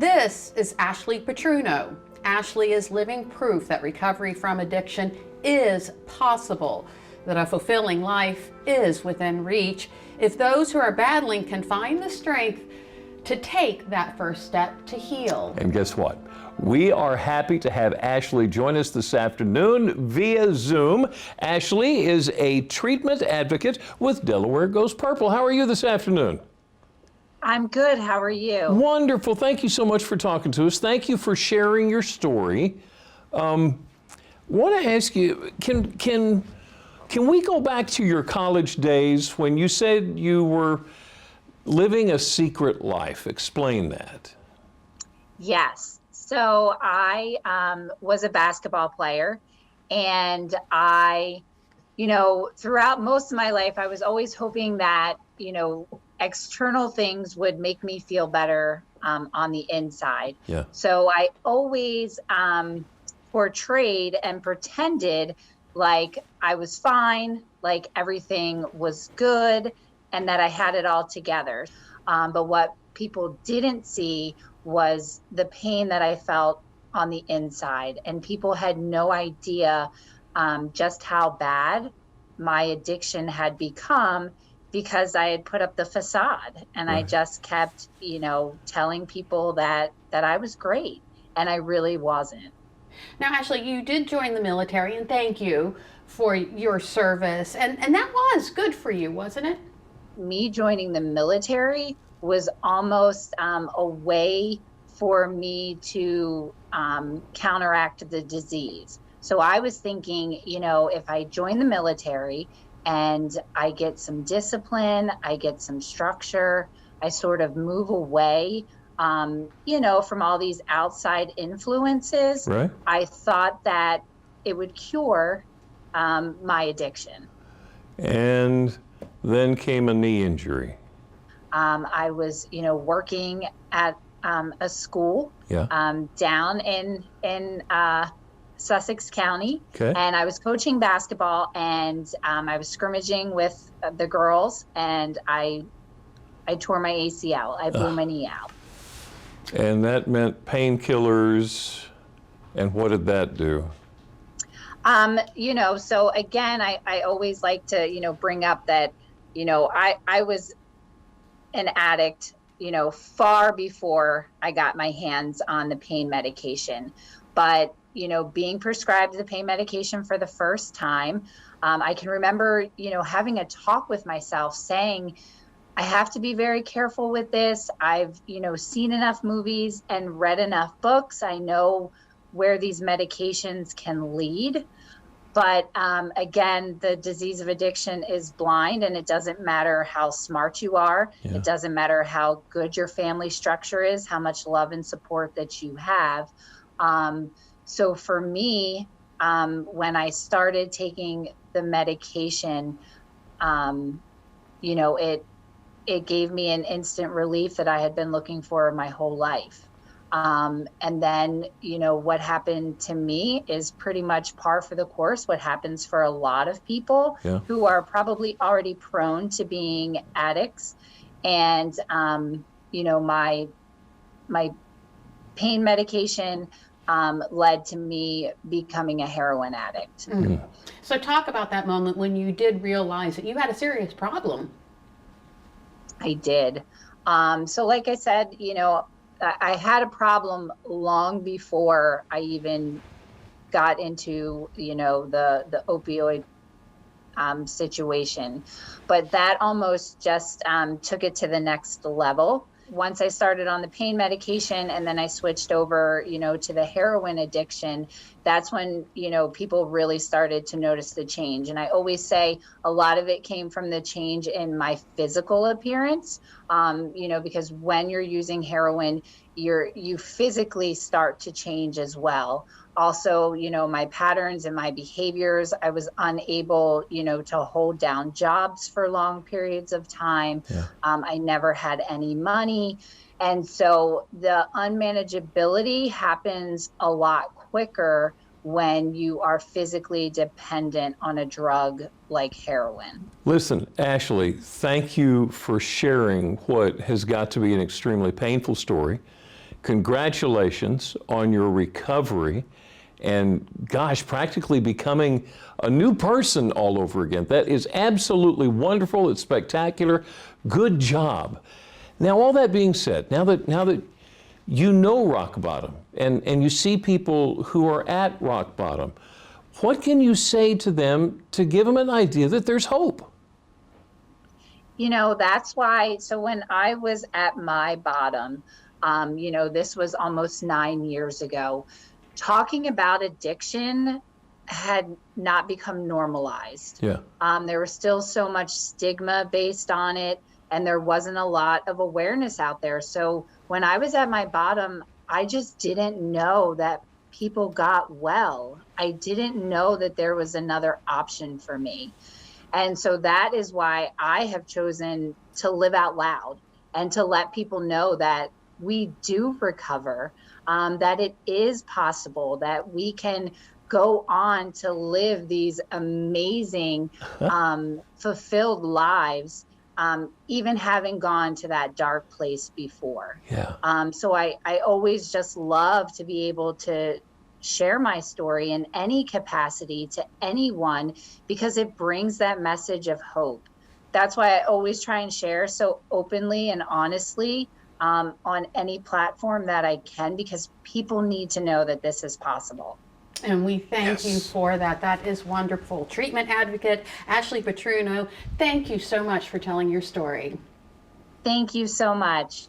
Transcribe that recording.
This is Ashley Petruno. Ashley is living proof that recovery from addiction is possible, that a fulfilling life is within reach if those who are battling can find the strength to take that first step to heal. And guess what? We are happy to have Ashley join us this afternoon via Zoom. Ashley is a treatment advocate with Delaware Goes Purple. How are you this afternoon? I'm good. How are you? Wonderful. Thank you so much for talking to us. Thank you for sharing your story. Want to ask you, can we go back to your college days when you said you were living a secret life? Explain that. Yes. So I was a basketball player, and I, throughout most of my life, I was always hoping that, external things would make me feel better on the inside. Yeah. So I always portrayed and pretended like I was fine, like everything was good, and that I had it all together. But what people didn't see was the pain that I felt on the inside. And people had no idea just how bad my addiction had become, because I had put up the facade, and I just kept, telling people that I was great, and I really wasn't. Now, Ashley, you did join the military, and thank you for your service. And that was good for you, wasn't it? Me joining the military was almost a way for me to counteract the disease. So I was thinking, if I join the military and I get some discipline, I get some structure, I sort of move away, from all these outside influences. Right. I thought that it would cure my addiction. And then came a knee injury. I was, working at a school down in Sussex County, Okay. and I was coaching basketball, and I was scrimmaging with the girls, and I tore my ACL. I blew my knee out. And that meant painkillers. And what did that do? So again, I always like to, bring up that, I was an addict, far before I got my hands on the pain medication. But, being prescribed the pain medication for the first time, I can remember, having a talk with myself saying, I have to be very careful with this. I've, seen enough movies and read enough books. I know where these medications can lead. But again, the disease of addiction is blind, and it doesn't matter how smart you are. Yeah. It doesn't matter how good your family structure is, how much love and support that you have. So for me, when I started taking the medication, it gave me an instant relief that I had been looking for my whole life. And then, what happened to me is pretty much par for the course. What happens for a lot of people who are probably already prone to being addicts. And, my pain medication led to me becoming a heroin addict. Mm. So talk about that moment when you did realize that you had a serious problem. I did. So like I said, I had a problem long before I even got into, the opioid situation. But that almost just took it to the next level. Once I started on the pain medication, and then I switched over, to the heroin addiction, that's when, people really started to notice the change. And I always say a lot of it came from the change in my physical appearance, because when you're using heroin, you physically start to change as well. Also, my patterns and my behaviors, I was unable, to hold down jobs for long periods of time. Yeah. I never had any money. And so the unmanageability happens a lot quicker when you are physically dependent on a drug like heroin. Listen, Ashley, thank you for sharing what has got to be an extremely painful story, congratulations on your recovery and, gosh, practically becoming a new person all over again. That is absolutely wonderful. It's spectacular. Good job. Now, all that being said, now that you know rock bottom and you see people who are at rock bottom, what can you say to them to give them an idea that there's hope? You know, that's why, so when I was at my bottom, you know, this was almost 9 years ago, talking about addiction had not become normalized. Yeah. There was still so much stigma based on it, and there wasn't a lot of awareness out there. So when I was at my bottom, I just didn't know that people got well. I didn't know that there was another option for me. And so that is why I have chosen to live out loud and to let people know that we do recover, that it is possible, that we can go on to live these amazing, fulfilled lives, even having gone to that dark place before. Yeah. So I always just love to be able to share my story in any capacity to anyone, because it brings that message of hope. That's why I always try and share so openly and honestly on any platform that I can, because people need to know that this is possible. And we thank you for that. That is wonderful. Treatment advocate Ashley Petruno, thank you so much for telling your story. Thank you so much.